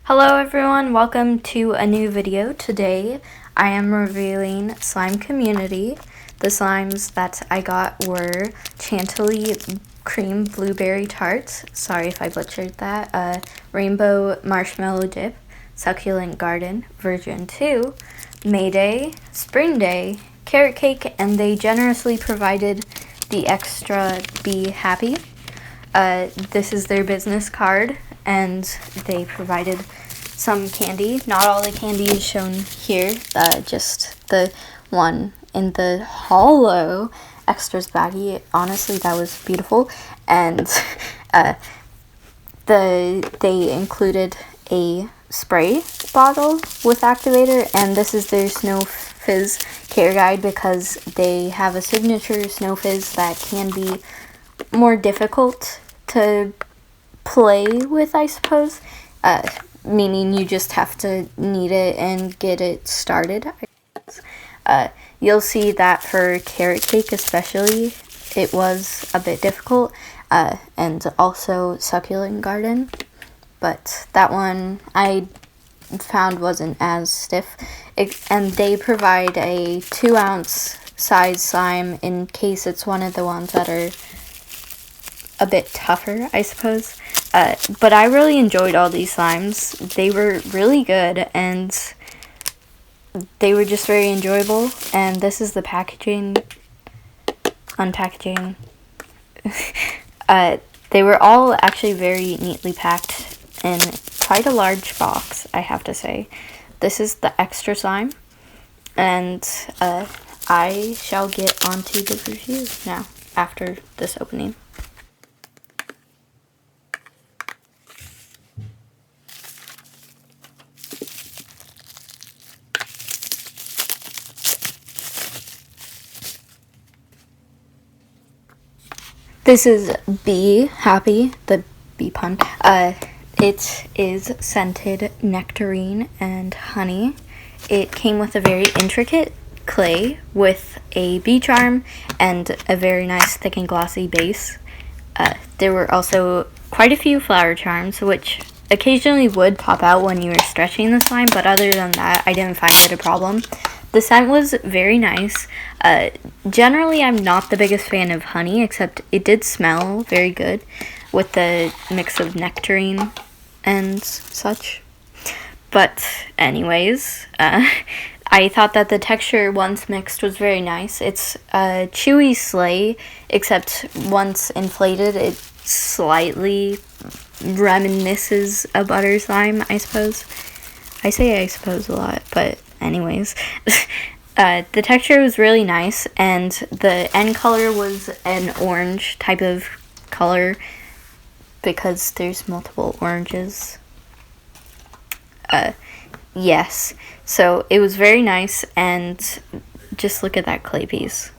Hello everyone, welcome to a new video. Today I am revealing SlimeCommunity. The slimes that I got were Chantilly cream blueberry tarts, sorry if I butchered that, rainbow marshmallow dip, Succulent Garden version 2, May Day, Spring Day, carrot cake, and they generously provided the extra Be Happy. This is their business card, and they provided some candy. Not all the candy is shown here, just the one in the hollow extras baggie. Honestly, that was beautiful. And they included a spray bottle with activator, and this is their Snow Fizz care guide because they have a signature Snow Fizz that can be more difficult to play with, I suppose, meaning you just have to knead it and get it started. You'll see that for carrot cake especially, it was a bit difficult, and also Succulent Garden, but that one I found wasn't as stiff. And they provide a 2-ounce size slime in case it's one of the ones that are a bit tougher, I suppose. But I really enjoyed all these slimes. They were really good and they were just very enjoyable. And this is the packaging, unpackaging. They were all actually very neatly packed in quite a large box, I have to say. This is the extra slime, and I shall get onto the review now after this opening. This is Be Happy, the bee pun. It is scented nectarine and honey. It came with a very intricate clay with a bee charm and a very nice thick and glossy base. There were also quite a few flower charms, which occasionally would pop out when you were stretching the slime, but other than that, I didn't find it a problem. The scent was very nice. Generally, I'm not the biggest fan of honey, except it did smell very good with the mix of nectarine and such. But anyways, I thought that the texture once mixed was very nice. It's a chewy slay, except once inflated, it slightly reminisces a butter slime, I suppose. I say I suppose a lot, but anyways. The texture was really nice, and the end color was an orange type of color because there's multiple oranges. Yes, so it was very nice, and just look at that clay piece.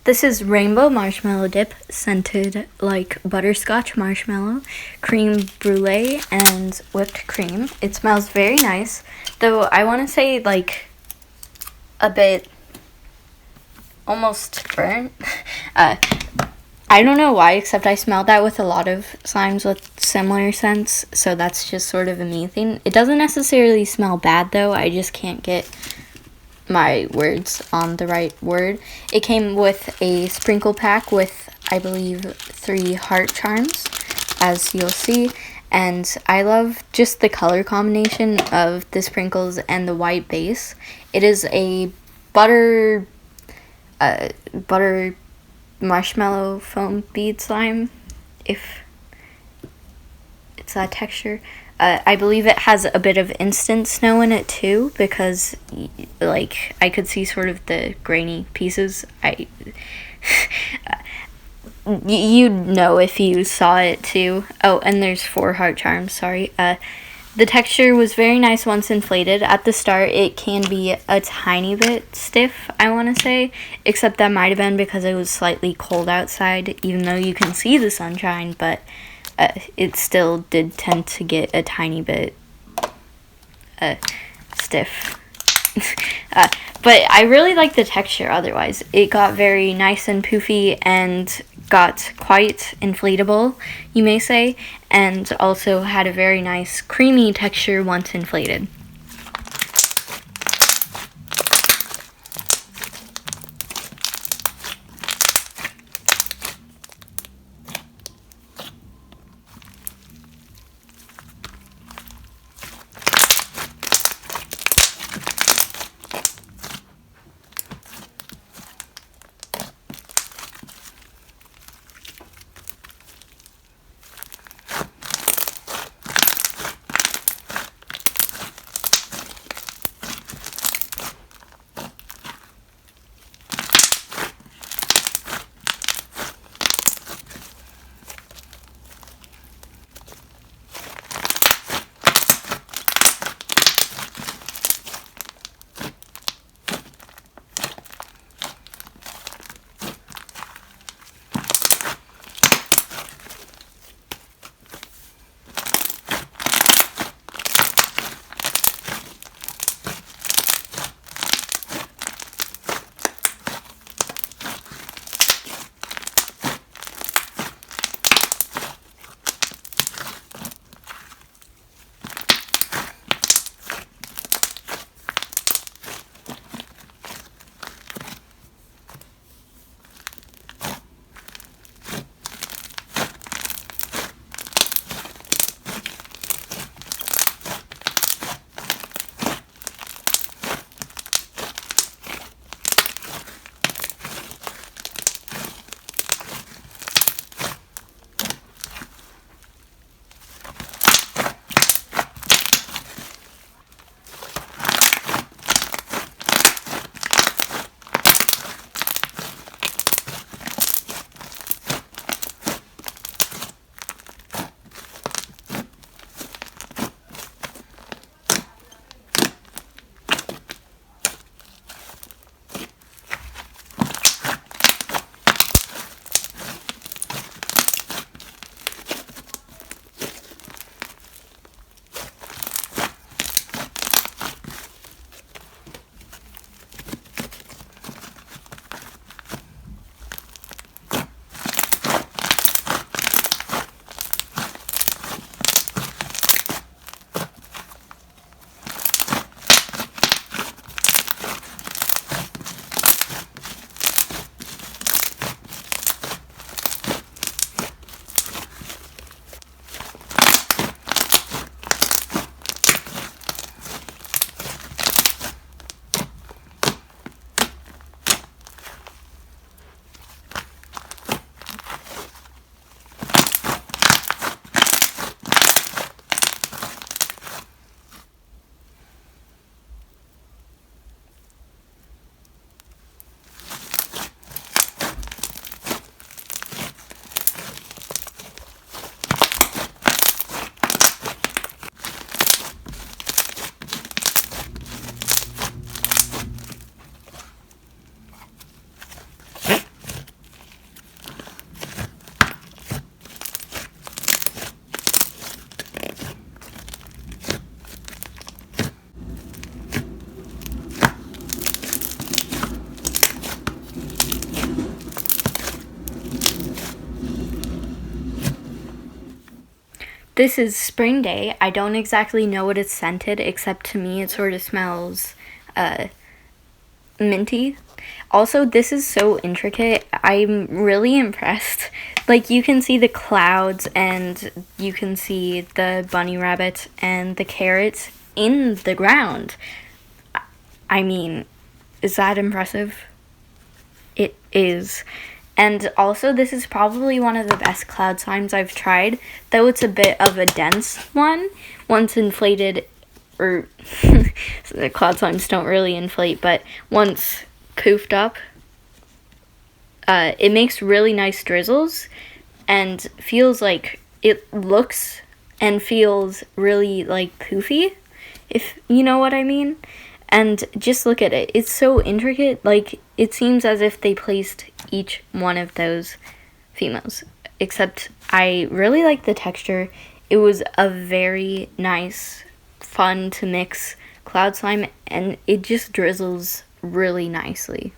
This is Rainbow Marshmallow Dip, scented like butterscotch marshmallow, cream brulee, and whipped cream. It smells very nice, though I want to say like a bit almost burnt. I don't know why, except I smelled that with a lot of slimes with similar scents, so that's just sort of a me thing. It doesn't necessarily smell bad though, I just can't get my words on the right word. It came with a sprinkle pack with, I believe, 3 heart charms, as you'll see, and I love just the color combination of the sprinkles and the white base. It is a butter marshmallow foam bead slime, if it's that texture. I believe it has a bit of instant snow in it too, because like I could see sort of the grainy pieces. You'd know if you saw it too. Oh, and there's 4 heart charms, sorry. The texture was very nice once inflated. At the start, it can be a tiny bit stiff, I want to say, except that might have been because it was slightly cold outside, even though you can see the sunshine, but it still did tend to get a tiny bit stiff. But I really like the texture otherwise. It got very nice and poofy and got quite inflatable, you may say, and also had a very nice creamy texture once inflated. This is Spring Day. I don't exactly know what it's scented, except to me it sort of smells minty. Also, this is so intricate. I'm really impressed. Like, you can see the clouds and you can see the bunny rabbits and the carrots in the ground. I mean, is that impressive? It is. And also, this is probably one of the best cloud slimes I've tried, though it's a bit of a dense one. Once inflated, or the cloud slimes don't really inflate, but once poofed up, it makes really nice drizzles and feels like it looks and feels really like poofy, if you know what I mean. And just look at it. It's so intricate. Like, it seems as if they placed each one of those females. Except I really like the texture. It was a very nice, fun to mix cloud slime, and it just drizzles really nicely.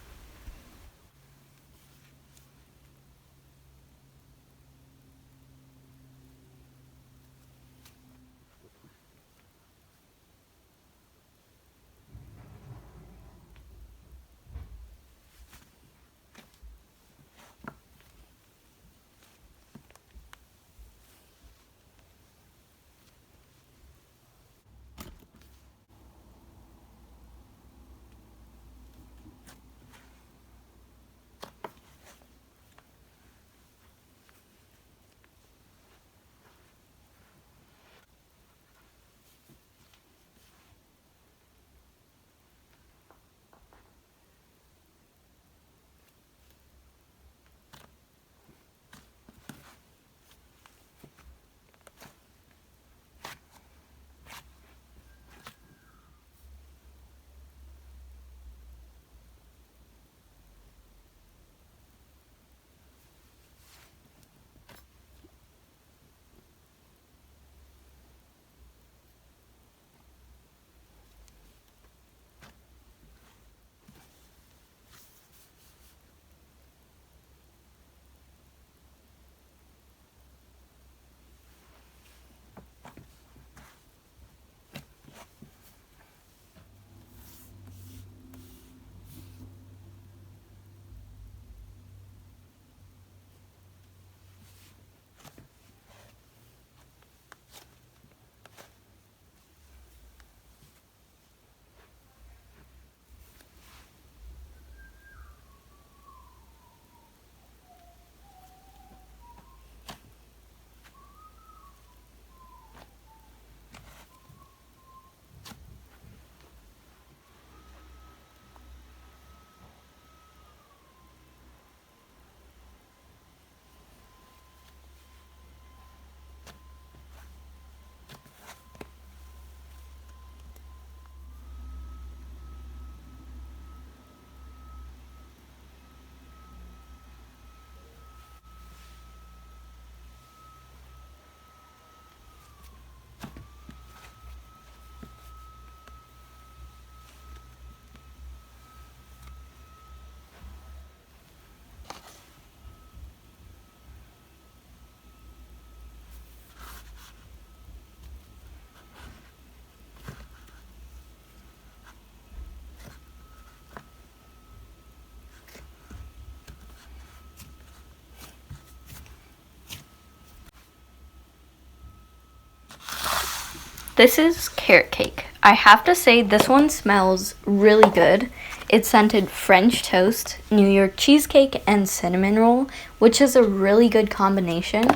This is carrot cake. I have to say this one smells really good. It's scented French toast, New York cheesecake, and cinnamon roll, which is a really good combination.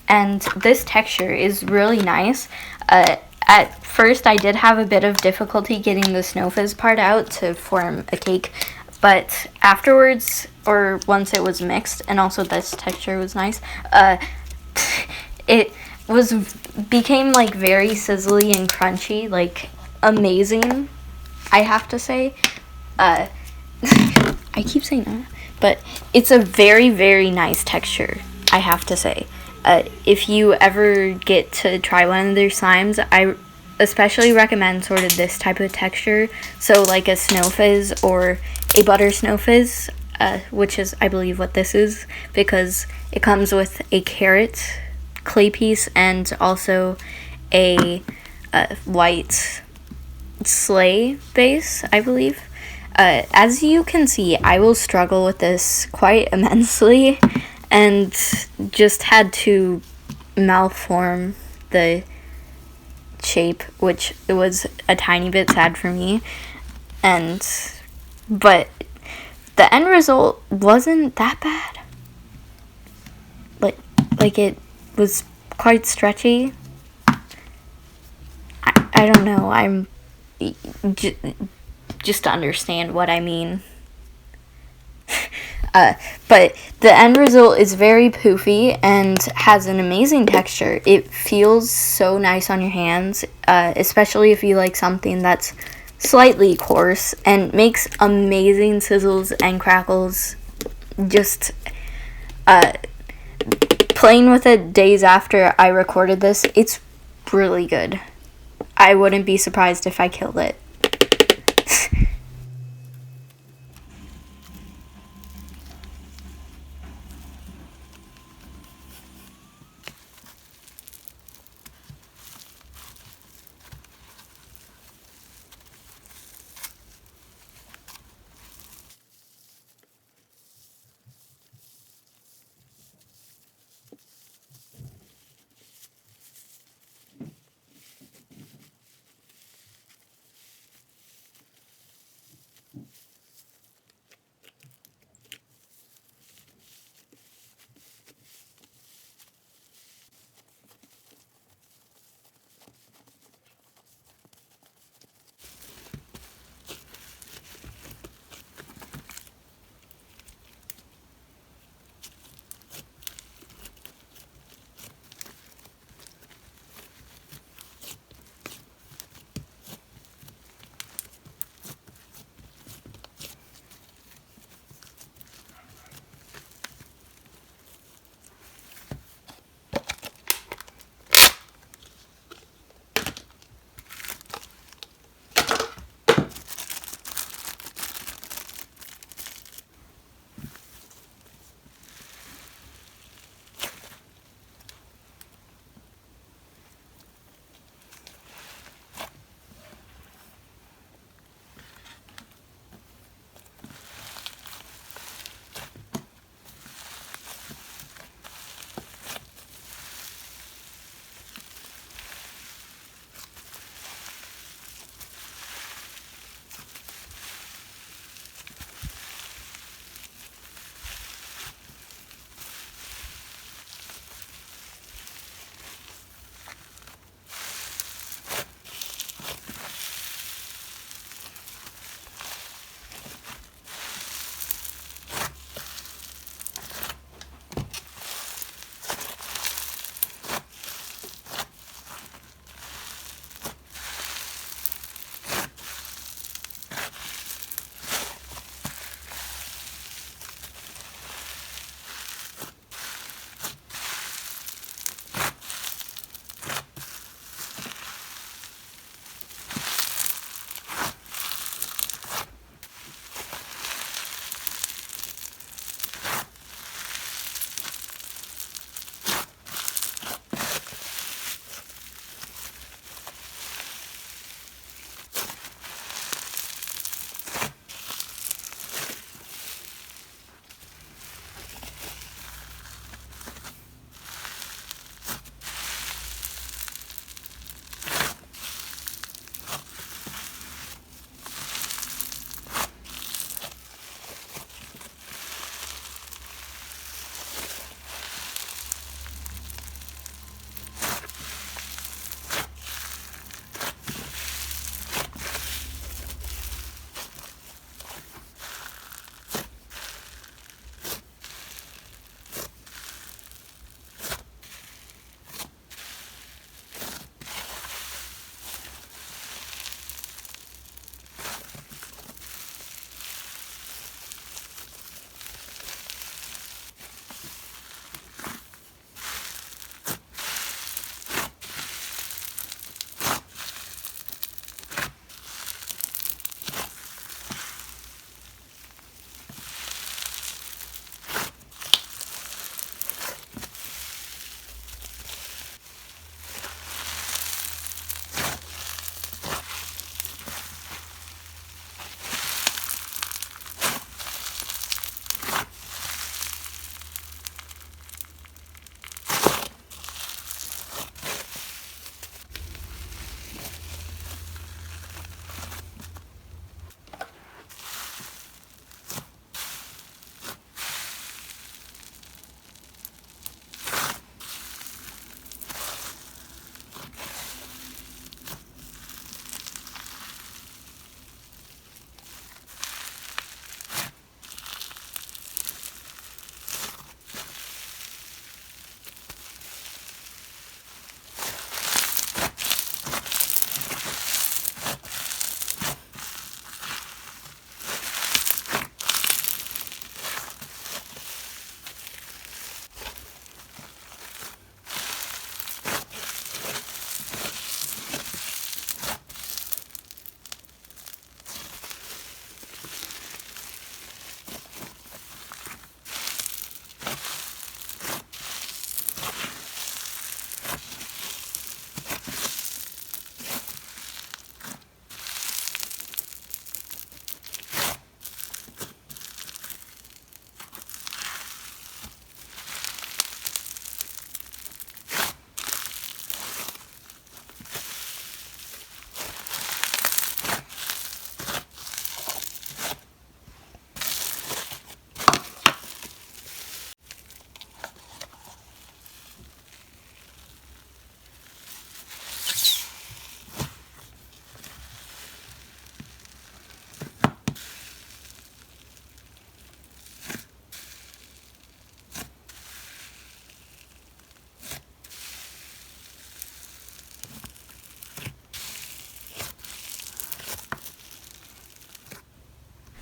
And this texture is really nice. At first, I did have a bit of difficulty getting the snow fizz part out to form a cake, but afterwards, or once it was mixed, and also this texture was nice, it was became like very sizzly and crunchy, like amazing, I have to say. I keep saying that, but it's a very, very nice texture, I have to say. If you ever get to try one of their slimes, I especially recommend sort of this type of texture. So like a snow fizz or a butter snow fizz, which is, I believe, what this is, because it comes with a carrot clay piece and also a white sleigh base, I believe. As you can see, I will struggle with this quite immensely and just had to malform the shape, which it was a tiny bit sad for me. But the end result wasn't that bad. Like it was quite stretchy. I don't know. I'm just to understand what I mean. But the end result is very poofy and has an amazing texture. It feels so nice on your hands, especially if you like something that's slightly coarse, and makes amazing sizzles and crackles. Just playing with it days after I recorded this, it's really good. I wouldn't be surprised if I killed it.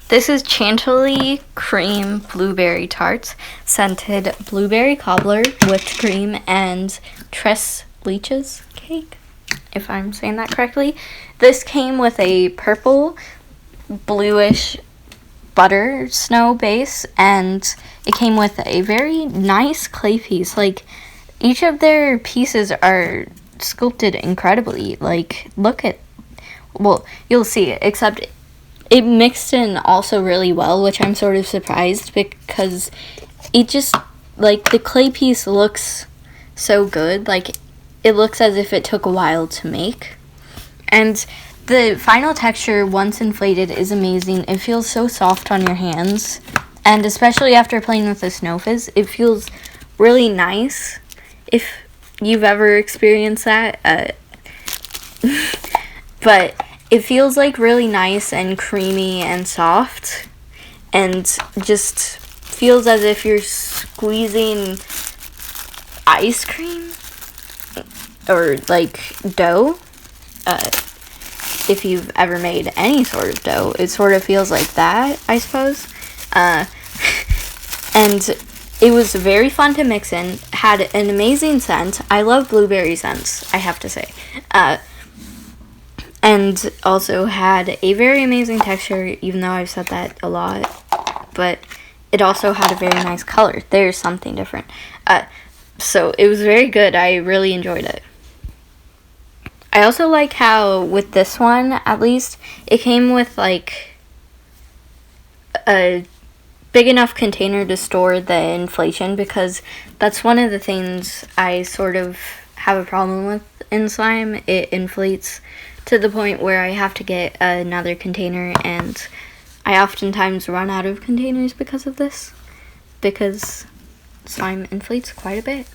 This is Chantilly cream blueberry tarts, scented blueberry cobbler, whipped cream, and leches cake, if I'm saying that correctly. This came with a purple, bluish butter snow base, and it came with a very nice clay piece. Like, each of their pieces are sculpted incredibly. Like, look at, well, you'll see it, except it mixed in also really well, which I'm sort of surprised because it just, like, the clay piece looks so good. Like, it looks as if it took a while to make. And the final texture, once inflated, is amazing. It feels so soft on your hands. And especially after playing with the Snow Fizz, it feels really nice. If you've ever experienced that. But it feels like really nice and creamy and soft, and just feels as if you're squeezing ice cream or like dough. If you've ever made any sort of dough, it sort of feels like that, I suppose. And it was very fun to mix in, had an amazing scent. I love blueberry scents, I have to say. And also had a very amazing texture, even though I've said that a lot. But it also had a very nice color. There's something different. So it was very good. I really enjoyed it. I also like how with this one, at least, it came with like a big enough container to store the inflation, because that's one of the things I sort of have a problem with in slime. It inflates to the point where I have to get another container, and I oftentimes run out of containers because of this, because slime inflates quite a bit.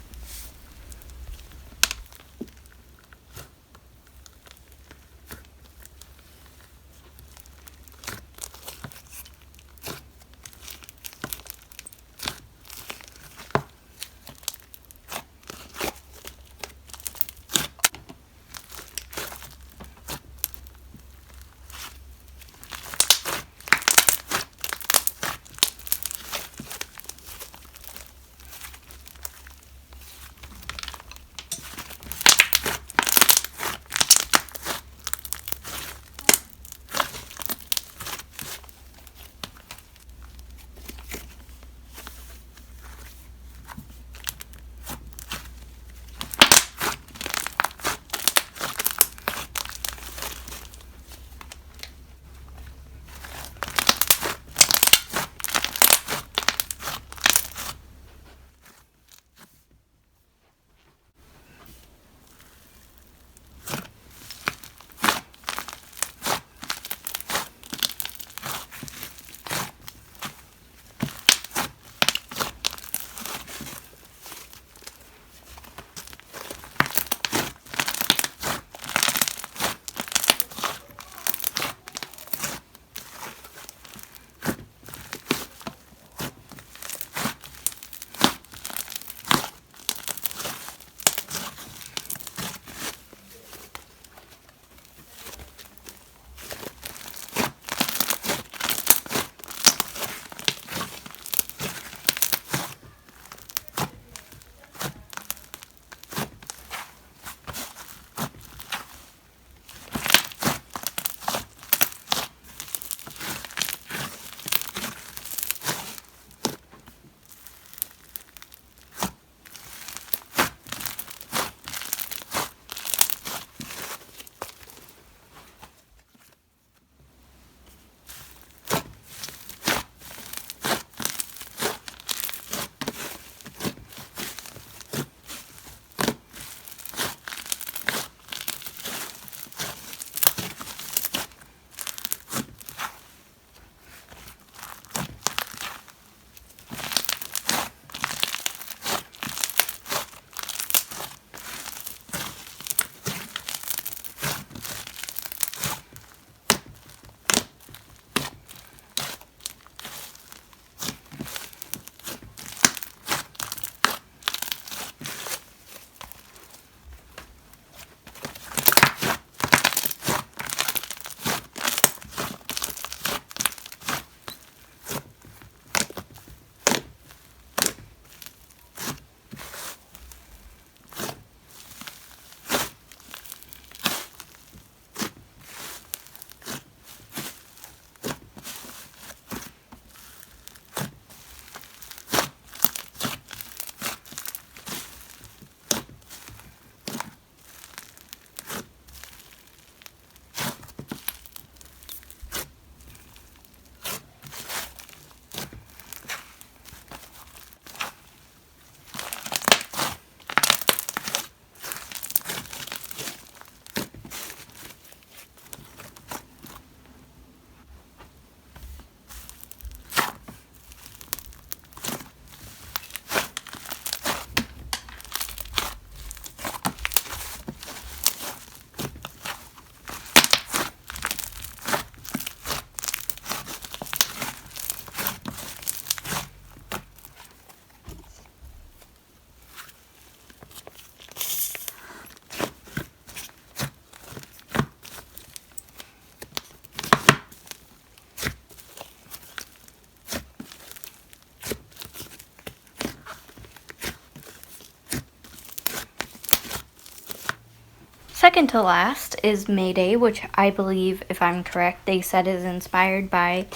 second to last is Mayday, which I believe, if I'm correct, they said is inspired by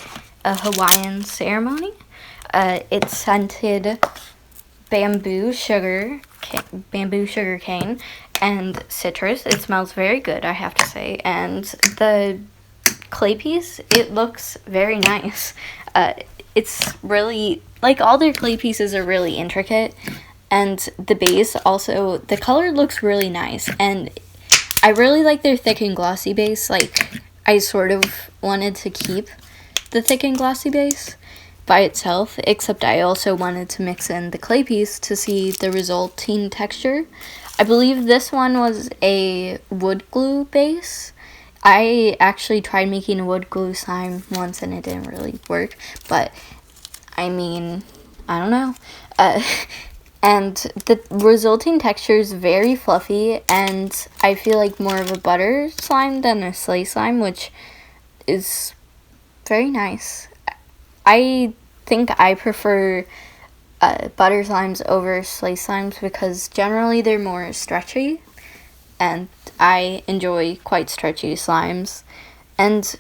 a Hawaiian ceremony. It's scented bamboo sugar cane, and citrus. It smells very good, I have to say. And the clay piece, it looks very nice. It's really, like, all their clay pieces are really intricate, and the base also, the color looks really nice, and I really like their thick and glossy base. Like, I sort of wanted to keep the thick and glossy base by itself, except I also wanted to mix in the clay piece to see the resulting texture. I believe this one was a wood glue base. I actually tried making a wood glue slime once and it didn't really work, but I mean, I don't know. And the resulting texture is very fluffy, and I feel like more of a butter slime than a slay slime, which is very nice. I think I prefer butter slimes over slay slimes because generally they're more stretchy, and I enjoy quite stretchy slimes. And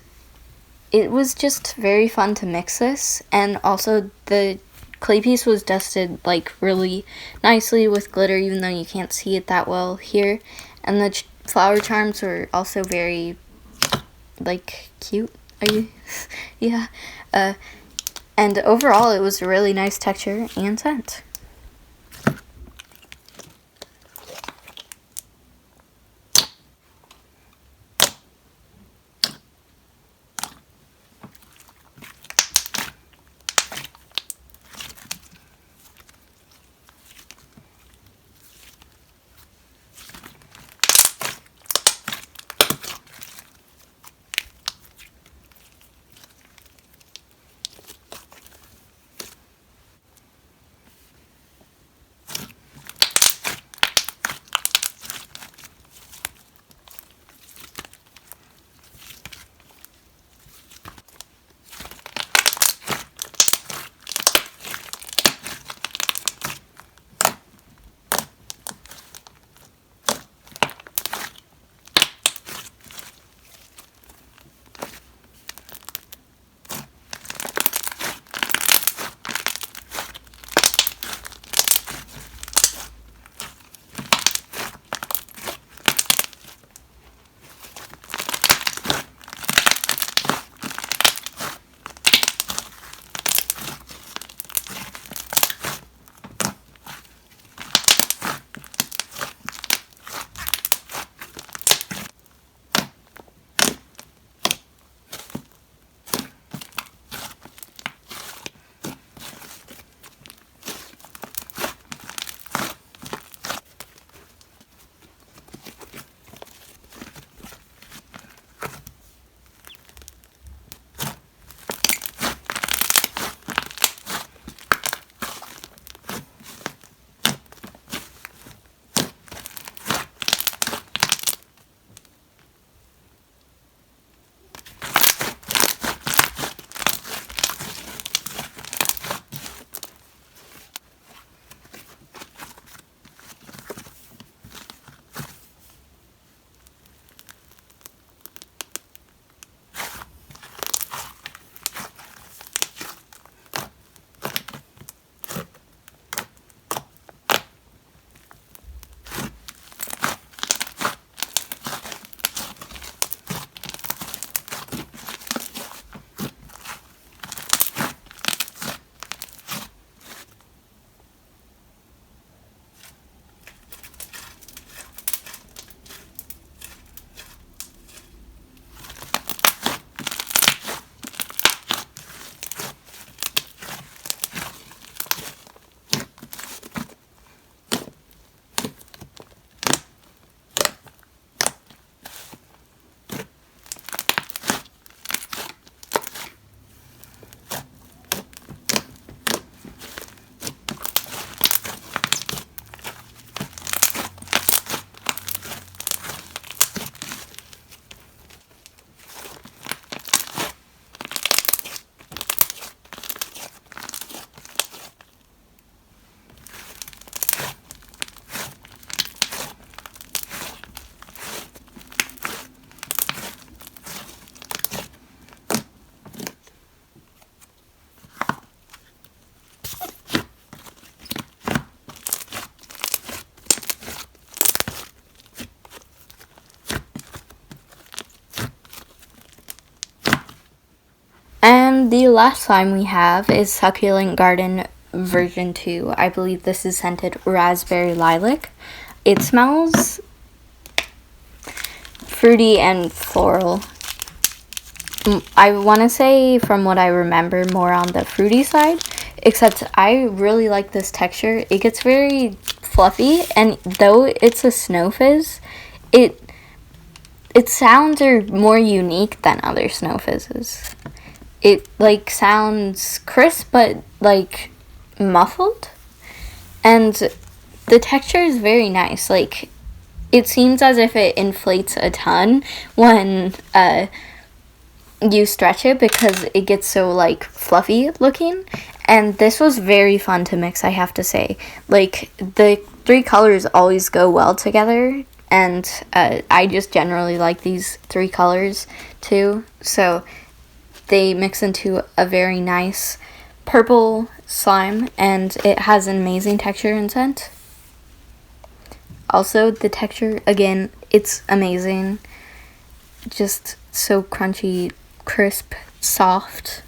it was just very fun to mix this, and also the clay piece was dusted like really nicely with glitter, even though you can't see it that well here. And the flower charms were also very, like, cute. Are you? Yeah. And overall, it was a really nice texture and scent. the last slime we have is Succulent Garden version 2. I believe this is scented raspberry lilac. It smells fruity and floral. I want to say, from what I remember, more on the fruity side, except I really like this texture. It gets very fluffy, and though it's a snow fizz, its sounds are more unique than other snow fizzes. It like sounds crisp but like muffled, and the texture is very nice. Like, it seems as if it inflates a ton when you stretch it, because it gets so like fluffy looking. And this was very fun to mix, I have to say. Like, the three colors always go well together, and I just generally like these three colors too, so they mix into a very nice purple slime, and it has an amazing texture and scent. Also, the texture, again, it's amazing. Just so crunchy, crisp, soft.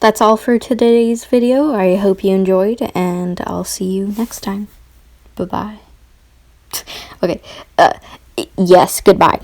that's all for today's video. I hope you enjoyed, and I'll see you next time. Bye-bye. Okay, yes, goodbye.